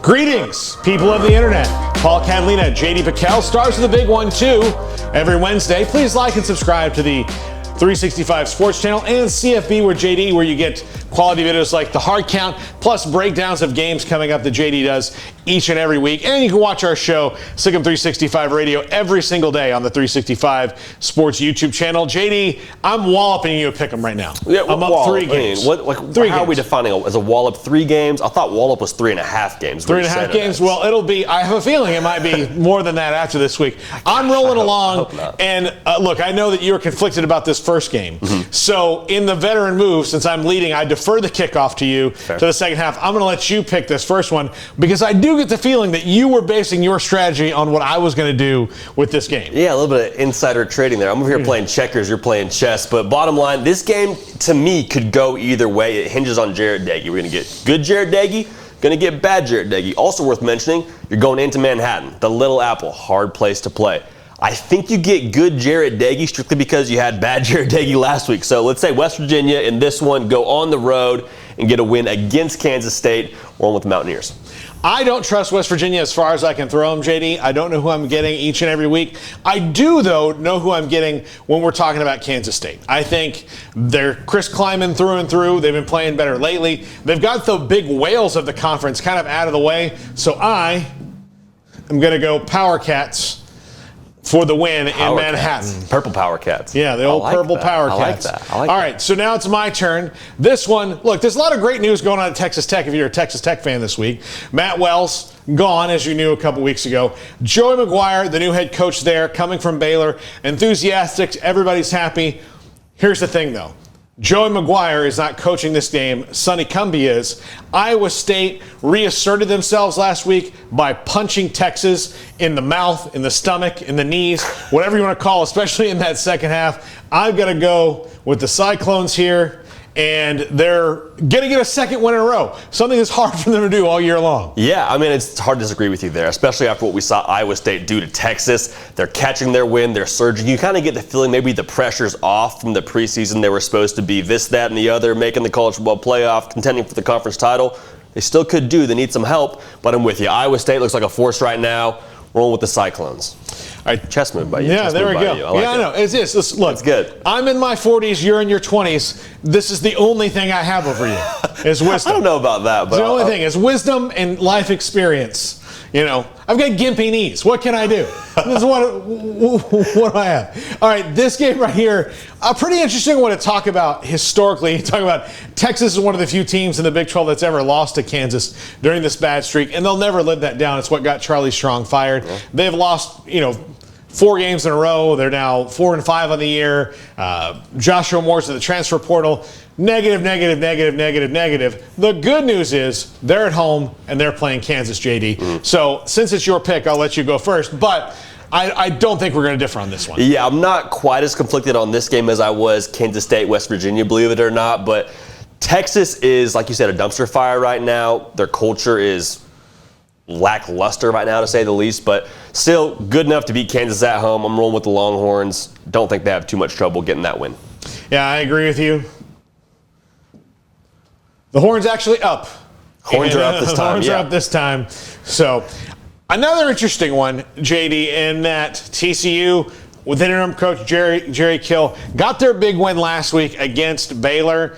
Greetings, people of the internet. Paul Catalina, JD Piquel, stars of the big one too. Every Wednesday, please like and subscribe to the 365 Sports Channel and CFB where JD, where you get quality videos like the hard count, plus breakdowns of games coming up that JD does each and every week. And you can watch our show, Sick'em 365 Radio, every single day on the 365 Sports YouTube channel. JD, I'm walloping you a pick'em right now. Yeah, I'm up 3 games. How are we defining it? As a wallop 3 games? I thought wallop was 3.5 games. 3.5 games? Well, it'll be, I have a feeling it might be more than that after this week. I'm rolling along. And look, I know that you were conflicted about this first game. Mm-hmm. So in the veteran move, since I'm leading, I defer the kickoff to you to the second half. I'm going to let you pick this first one because I do get the feeling that you were basing your strategy on what I was going to do with this game. Yeah, a little bit of insider trading there. I'm over here playing checkers, you're playing chess. But bottom line, this game, to me, could go either way. It hinges on Jarret Doege. We're going to get good Jarret Doege, going to get bad Jarret Doege. Also worth mentioning, you're going into Manhattan, the Little Apple, hard place to play. I think you get good Jarret Doege strictly because you had bad Jarret Doege last week. So let's say West Virginia in this one go on the road and get a win against Kansas State. We're on with the Mountaineers. I don't trust West Virginia as far as I can throw them, JD. I don't know who I'm getting each and every week. I do, though, know who I'm getting when we're talking about Kansas State. I think they're Chris Kleiman through and through. They've been playing better lately. They've got the big whales of the conference kind of out of the way. So I am going to go Power Cats for the win in Manhattan. Cats. Purple Power Cats. Yeah, the old purple Power Cats. All right, so now it's my turn. This one, look, there's a lot of great news going on at Texas Tech if you're a Texas Tech fan this week. Matt Wells, gone, as you knew a couple weeks ago. Joey McGuire, the new head coach there, coming from Baylor. Enthusiastic, everybody's happy. Here's the thing, though. Joey McGuire is not coaching this game. Sonny Cumbie is. Iowa State reasserted themselves last week by punching Texas in the mouth, in the stomach, in the knees, whatever you want to call it, especially in that second half. I've got to go with the Cyclones here, and they're going to get a second win in a row. Something that's hard for them to do all year long. Yeah, I mean, it's hard to disagree with you there, especially after what we saw Iowa State do to Texas. They're catching their wind, they're surging. You kind of get the feeling maybe the pressure's off from the preseason. They were supposed to be this, that, and the other, making the college football playoff, contending for the conference title. They still could do. They need some help, but I'm with you. Iowa State looks like a force right now. Rolling with the Cyclones. All right, chess move by you. Yeah, there we go. I know. It's this. Look, it's good. I'm in my 40s. You're in your 20s. This is the only thing I have over you is wisdom. I don't know about that, but the only thing is wisdom and life experience. You know, I've got gimpy knees. What can I do? This is what do I have? All right, this game right here, a pretty interesting one to talk about historically. Talk about Texas is one of the few teams in the Big 12 that's ever lost to Kansas during this bad streak, and they'll never live that down. It's what got Charlie Strong fired. Yeah. They've lost, 4 games in a row. They're now 4-5 on the year. Joshua Moore's in the transfer portal. Negative. The good news is they're at home and they're playing Kansas, JD. Mm-hmm. So since it's your pick, I'll let you go first. But I don't think we're going to differ on this one. Yeah, I'm not quite as conflicted on this game as I was Kansas State, West Virginia, believe it or not. But Texas is, like you said, a dumpster fire right now. Their culture is lackluster right now, to say the least, but still good enough to beat Kansas at home. I'm rolling with the Longhorns. Don't think they have too much trouble getting that win. Yeah, I agree with you. The Horns actually up. Horns are up this time. The Horns are up this time. So another interesting one, JD, in that TCU with interim coach Jerry Kill got their big win last week against Baylor.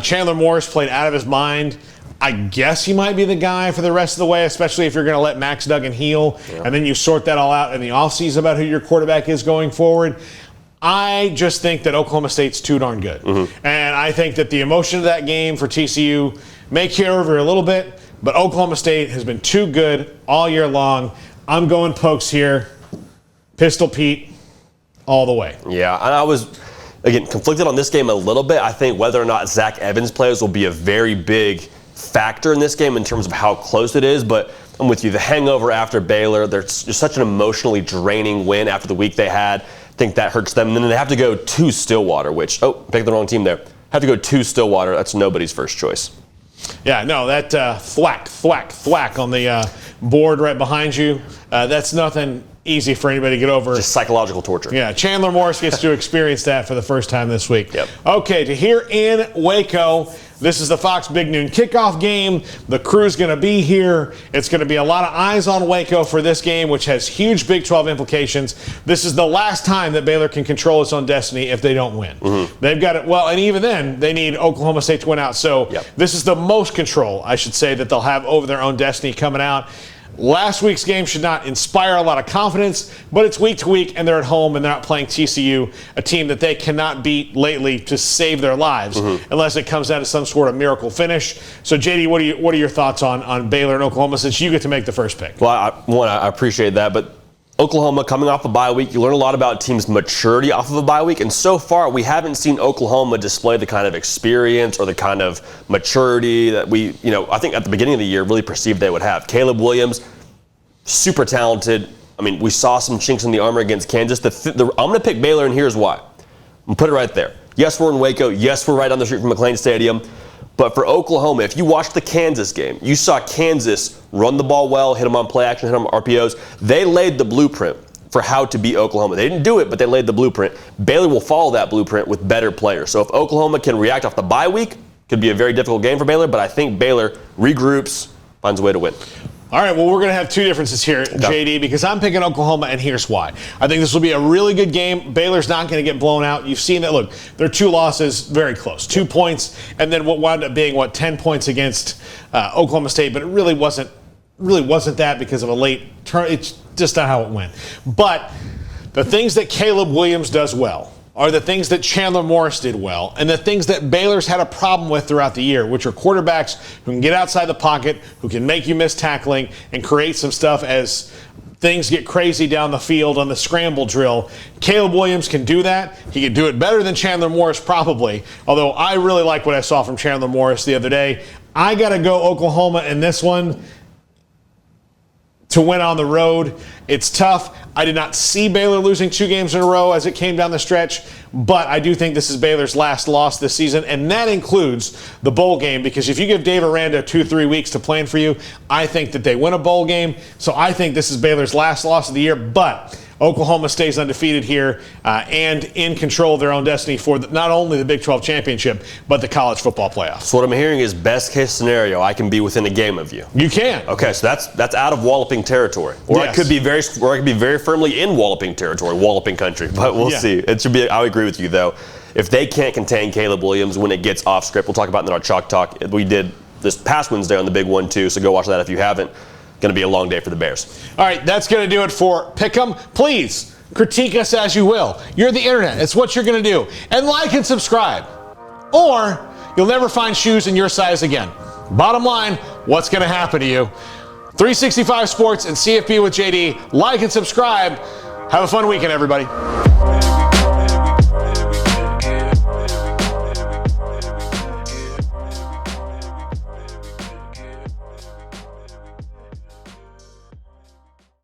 Chandler Morris played out of his mind. I guess he might be the guy for the rest of the way, especially if you're going to let Max Duggan heal, and then you sort that all out in the offseason about who your quarterback is going forward. I just think that Oklahoma State's too darn good. Mm-hmm. And I think that the emotion of that game for TCU may carry over a little bit, but Oklahoma State has been too good all year long. I'm going Pokes here. Pistol Pete all the way. Yeah, and I was, again, conflicted on this game a little bit. I think whether or not Zach Evans plays will be a very big factor in this game in terms of how close it is, but I'm with you. The hangover after Baylor, there's just such an emotionally draining win after the week they had. I think that hurts them. And then they have to go to Stillwater, which, picked the wrong team there. Have to go to Stillwater. That's nobody's first choice. Yeah, no, that thwack on the board right behind you, that's nothing easy for anybody to get over. Just psychological torture. Yeah, Chandler Morris gets to experience that for the first time this week. Yep. Okay, to here in Waco, This is the Fox Big Noon kickoff game. The crew's going to be here. It's going to be a lot of eyes on Waco for this game, which has huge Big 12 implications. This is the last time that Baylor can control its own destiny if they don't win. They've got it. Well, and even then, they need Oklahoma State to win out. So this is the most control, I should say, that they'll have over their own destiny coming out. Last week's game should not inspire a lot of confidence, but it's week to week, and they're at home, and they're not playing TCU, a team that they cannot beat lately to save their lives, unless it comes down to some sort of miracle finish. So, JD, what are your thoughts on Baylor and Oklahoma, since you get to make the first pick? Well, I appreciate that, but Oklahoma coming off a bye week, you learn a lot about teams' maturity off of a bye week, and so far we haven't seen Oklahoma display the kind of experience or the kind of maturity that we, I think at the beginning of the year really perceived they would have. Caleb Williams, super talented. I mean, we saw some chinks in the armor against Kansas. I'm going to pick Baylor, and here's why. I'm going to put it right there. Yes, we're in Waco. Yes, we're right down the street from McLean Stadium. But for Oklahoma, if you watched the Kansas game, you saw Kansas run the ball well, hit them on play action, hit them on RPOs. They laid the blueprint for how to beat Oklahoma. They didn't do it, but they laid the blueprint. Baylor will follow that blueprint with better players. So if Oklahoma can react off the bye week, could be a very difficult game for Baylor, but I think Baylor regroups, finds a way to win. All right, well, we're going to have two differences here, JD, because I'm picking Oklahoma, and here's why. I think this will be a really good game. Baylor's not going to get blown out. You've seen that. Look, their 2 losses, very close. 2 points, and then what wound up being, 10 points against Oklahoma State, but it really wasn't that because of a late turn. It's just not how it went. But the things that Caleb Williams does well are the things that Chandler Morris did well, and the things that Baylor's had a problem with throughout the year, which are quarterbacks who can get outside the pocket, who can make you miss tackling, and create some stuff as things get crazy down the field on the scramble drill. Caleb Williams can do that. He can do it better than Chandler Morris probably, although I really like what I saw from Chandler Morris the other day. I got to go Oklahoma in this one to win on the road. It's tough. I did not see Baylor losing 2 games in a row as it came down the stretch, but I do think this is Baylor's last loss this season, and that includes the bowl game, because if you give Dave Aranda 2-3 weeks to plan for you, I think that they win a bowl game. So I think this is Baylor's last loss of the year, but Oklahoma stays undefeated here and in control of their own destiny for not only the Big 12 championship, but the college football playoffs. So what I'm hearing is best case scenario, I can be within a game of you. You can. Okay, so that's out of walloping territory, or I could be very firmly in walloping territory, walloping country. But we'll see. It should be. I agree with you though. If they can't contain Caleb Williams when it gets off script, we'll talk about it in our Chalk Talk. We did this past Wednesday on the Big One too, so go watch that if you haven't. Going to be a long day for the Bears. All right, that's going to do it for Pick'em. Please critique us as you will. You're the internet. It's what you're going to do. And like and subscribe, or you'll never find shoes in your size again. Bottom line, what's going to happen to you? 365 Sports and CFP with JD. Like and subscribe. Have a fun weekend, everybody.